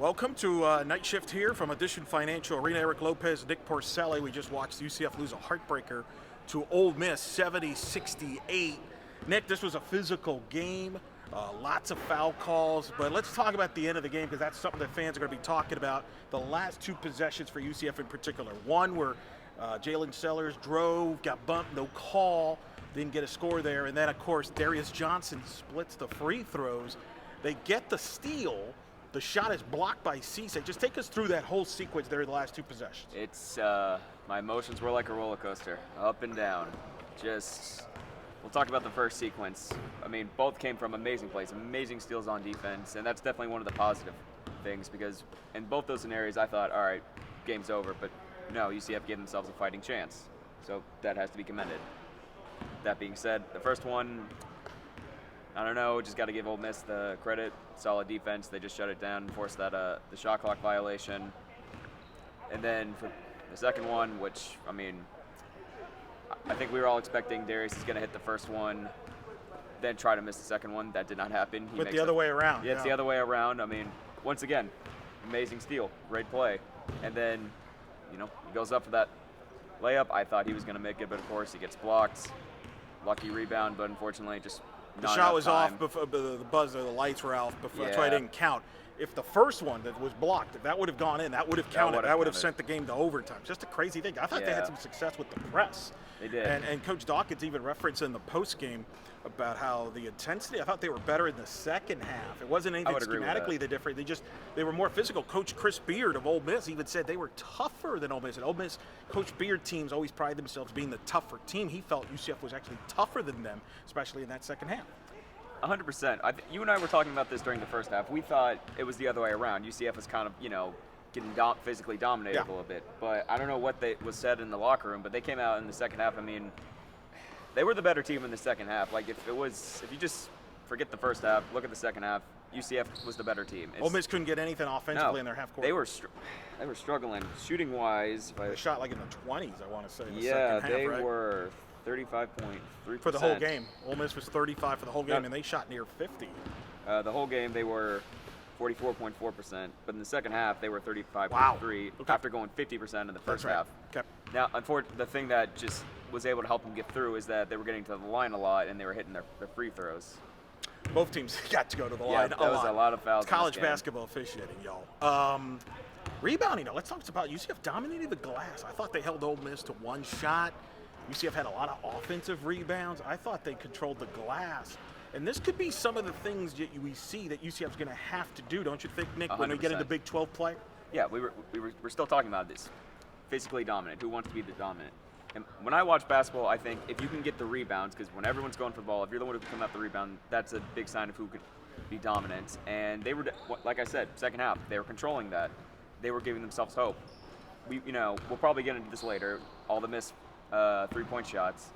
Welcome to NightShift here from Edition Financial Arena. Eric Lopez, Nick Porcelli. We just watched UCF lose a heartbreaker to Ole Miss, 70-68. Nick, this was a physical game, lots of foul calls, but let's talk about the end of the game because that's something that fans are going to be talking about. The last two possessions for UCF in particular. One where Jalen Sellers drove, got bumped, no call, didn't get a score there. And then, of course, Darius Johnson splits the free throws. They get the steal. The shot is blocked by Cisse. Just take us through that whole sequence there in the last two possessions. It's, my emotions were like a roller coaster, up and down. We'll talk about the first sequence. I mean, both came from amazing plays, amazing steals on defense, and that's definitely one of the positive things because in both those scenarios, I thought, all right, game's over, but no, UCF gave themselves a fighting chance. So that has to be commended. That being said, the first one, I don't know, just got to give Ole Miss the credit. Solid defense. They just shut it down and forced that the shot clock violation. And then for the second one, which, I mean, I think we were all expecting Darius is going to hit the first one, then try to miss the second one. That did not happen. But the other way around. Yeah, it's the other way around. I mean, once again, amazing steal, great play. And then, he goes up for that layup. I thought he was going to make it, but of course he gets blocked. Lucky rebound, but unfortunately just the shot was off before the buzzer, the lights were off before. That's why I didn't count. If the first one that was blocked, if that would have gone in, that would have counted. That would have sent the game to overtime. Just a crazy thing. I thought they had some success with the press. They did. And Coach Dawkins even referenced in the postgame about how the intensity, I thought they were better in the second half. It wasn't anything schematically the different. They were more physical. Coach Chris Beard of Ole Miss even said they were tougher than Ole Miss. And Ole Miss, Coach Beard teams always pride themselves being the tougher team. He felt UCF was actually tougher than them, especially in that second half. 100%. You and I were talking about this during the first half. We thought it was the other way around. UCF was kind of, getting physically dominated a little bit. But I don't know what was said in the locker room, but they came out in the second half. I mean, they were the better team in the second half. Like, if you just forget the first half, look at the second half, UCF was the better team. Ole Miss couldn't get anything offensively in their half court. They were struggling. Shooting-wise. They shot like in the 20s, I want to say, in the second half, they right? were 35.3%. For the whole game. Ole Miss was 35 for the whole game, and they shot near 50. The whole game, they were 44.4%, but in the second half, they were 35.3 after going 50% in the first half. Okay. Now, unfortunately, the thing that just was able to help them get through is that they were getting to the line a lot, and they were hitting their free throws. Both teams got to go to the line that was a lot of fouls. It's college basketball officiating, y'all. Rebounding, now let's talk about UCF dominating the glass. I thought they held Ole Miss to one shot. UCF had a lot of offensive rebounds. I thought they controlled the glass. And this could be some of the things that we see that UCF's going to have to do, don't you think, Nick, 100%. When we get into Big 12 play? Yeah, we're still talking about this. Physically dominant. Who wants to be the dominant? And when I watch basketball, I think if you can get the rebounds, because when everyone's going for the ball, if you're the one who can come out the rebound, that's a big sign of who could be dominant. And they were, like I said, second half, they were controlling that. They were giving themselves hope. We'll probably get into this later. All the missed three-point shots.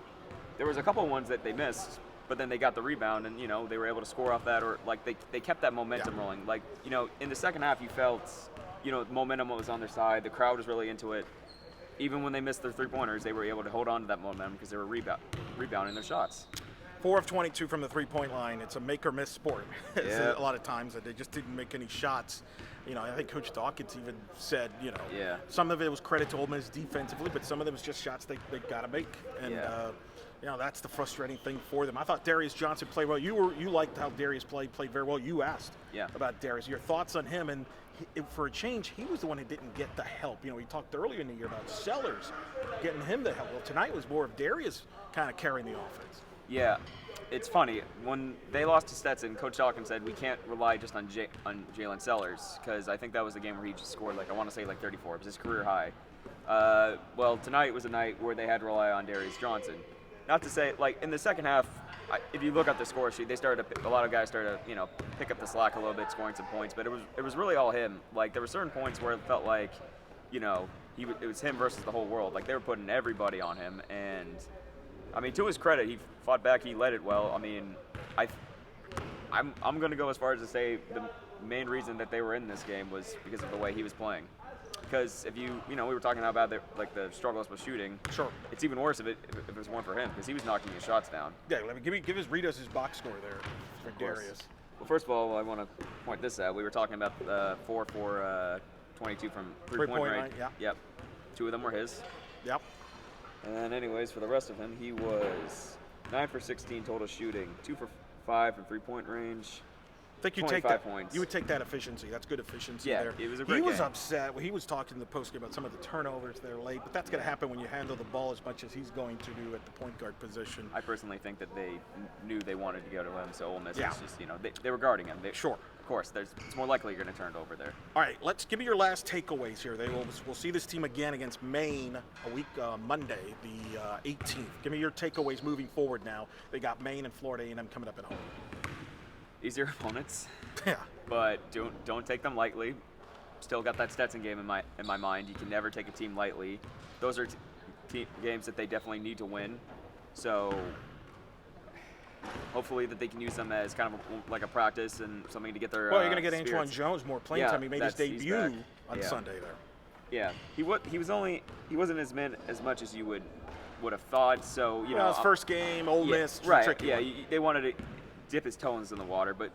There was a couple of ones that they missed, but then they got the rebound, and they were able to score off that, or like they kept that momentum rolling. Like in the second half, you felt momentum was on their side. The crowd was really into it. Even when they missed their three-pointers, they were able to hold on to that momentum because they were rebounding their shots. 4 of 22 from the three-point line. It's a make-or-miss sport. A lot of times that they just didn't make any shots. I think Coach Dawkins even said, some of it was credit to Ole Miss defensively, but some of them was just shots they got to make. And, that's the frustrating thing for them. I thought Darius Johnson played well. You liked how Darius played very well. You asked about Darius. Your thoughts on him, and for a change, he was the one who didn't get the help. We talked earlier in the year about Sellers getting him the help. Well, tonight was more of Darius kind of carrying the offense. Yeah, it's funny. When they lost to Stetson, Coach Dawkins said we can't rely just on Jalen Sellers, because I think that was the game where he just scored, I want to say 34. It was his career high. Well, tonight was a night where they had to rely on Darius Johnson. Not to say, in the second half, if you look at the score sheet, a lot of guys started to, pick up the slack a little bit, scoring some points, but it was really all him. There were certain points where it felt like, it was him versus the whole world. They were putting everybody on him, and to his credit, he fought back, he led it well. I'm going to go as far as to say the main reason that they were in this game was because of the way he was playing. Because if we were talking about the struggles with shooting. Sure. It's even worse if it was one for him because he was knocking his shots down. Yeah, read us his box score there for Darius. Well, first of all, I want to point this out. We were talking about 4 for 22 from three-point range. Line, yeah. Yep. 2 of them were his. Yep. And anyways, for the rest of him, he was 9 for 16 total shooting, 2 for 5 from three-point range. I think you take that. Points. You would take that efficiency. That's good efficiency there. Yeah, it was a great game. He was game. upset. He was talking in the postgame about some of the turnovers there late, but that's going to happen when you handle the ball as much as he's going to do at the point guard position. I personally think that they knew they wanted to go to him, so Ole Miss was just, they were guarding him. Sure. Of course, it's more likely you're going to turn it over there. All right, let's give me your last takeaways here. We'll see this team again against Maine a week Monday, the 18th. Give me your takeaways moving forward now. They got Maine and Florida A&M coming up at home. Easier opponents. Yeah. But don't take them lightly. Still got that Stetson game in my mind. You can never take a team lightly. Those are games that they definitely need to win. So hopefully that they can use them as kind of like a practice and something to get their. Well, you're going to get Antoine Jones more playing time. He made his debut on Sunday there. Yeah, he wasn't as much as you would have thought. So his first game, Ole Miss, right? Tricky Yeah, they wanted to dip his toes in the water, but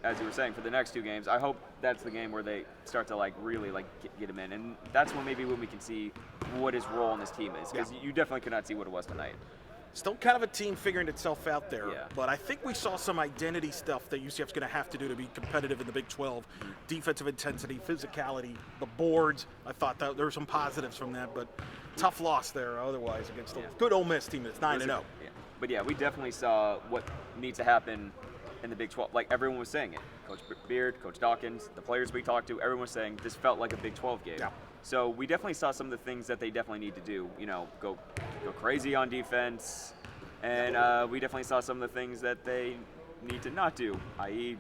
as you were saying, for the next 2 games, I hope that's the game where they start to really get him in, and that's when we can see what his role in this team is, because you definitely could not see what it was tonight. Still kind of a team figuring itself out there, yeah. But I think we saw some identity stuff that UCF's going to have to do to be competitive in the Big 12. Defensive intensity, physicality, the boards. I thought that there were some positives from that, but tough loss there otherwise against a good Ole Miss team that's 9-0. Yeah. But yeah, we definitely saw what needs to happen in the Big 12. Like everyone was saying it. Coach Beard, Coach Dawkins, the players we talked to, everyone was saying this felt like a Big 12 game. Yeah. So we definitely saw some of the things that they definitely need to do. Go crazy on defense, and we definitely saw some of the things that they need to not do, i.e.,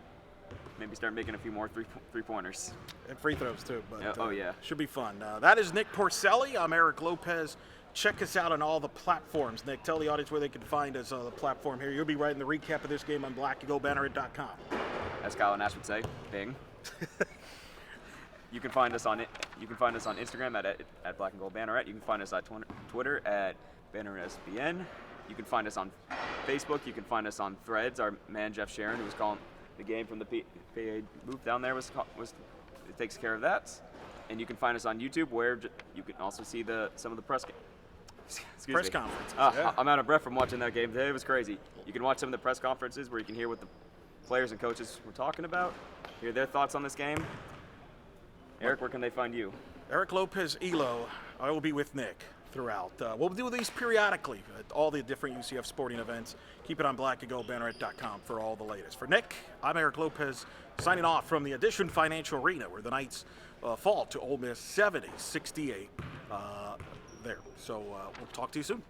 maybe start making a few more three-pointers. And free throws too. But, yeah. Should be fun. That is Nick Porcelli. I'm Eric Lopez. Check us out on all the platforms. Nick, tell the audience where they can find us on the platform here. You'll be writing the recap of this game on blackandgoldbanneret.com. As Kyle Nash would say, bing. You can find us on Instagram at Black and Gold Banneret. You can find us on Twitter at BanneretSBN. You can find us on Facebook. You can find us on Threads. Our man Jeff Sharon, who was calling the game from the PA booth down there, takes care of that. And you can find us on YouTube, where you can also see some of the press conferences. I'm out of breath from watching that game today. It was crazy. You can watch some of the press conferences where you can hear what the players and coaches were talking about, hear their thoughts on this game. Eric, where can they find you? Eric Lopez, ELO. I will be with Nick throughout. We'll do these periodically at all the different UCF sporting events. Keep it on blackandgoldbanneret.com for all the latest. For Nick, I'm Eric Lopez, signing off from the Edition Financial Arena, where the Knights fall to Ole Miss 70-68 there. So we'll talk to you soon.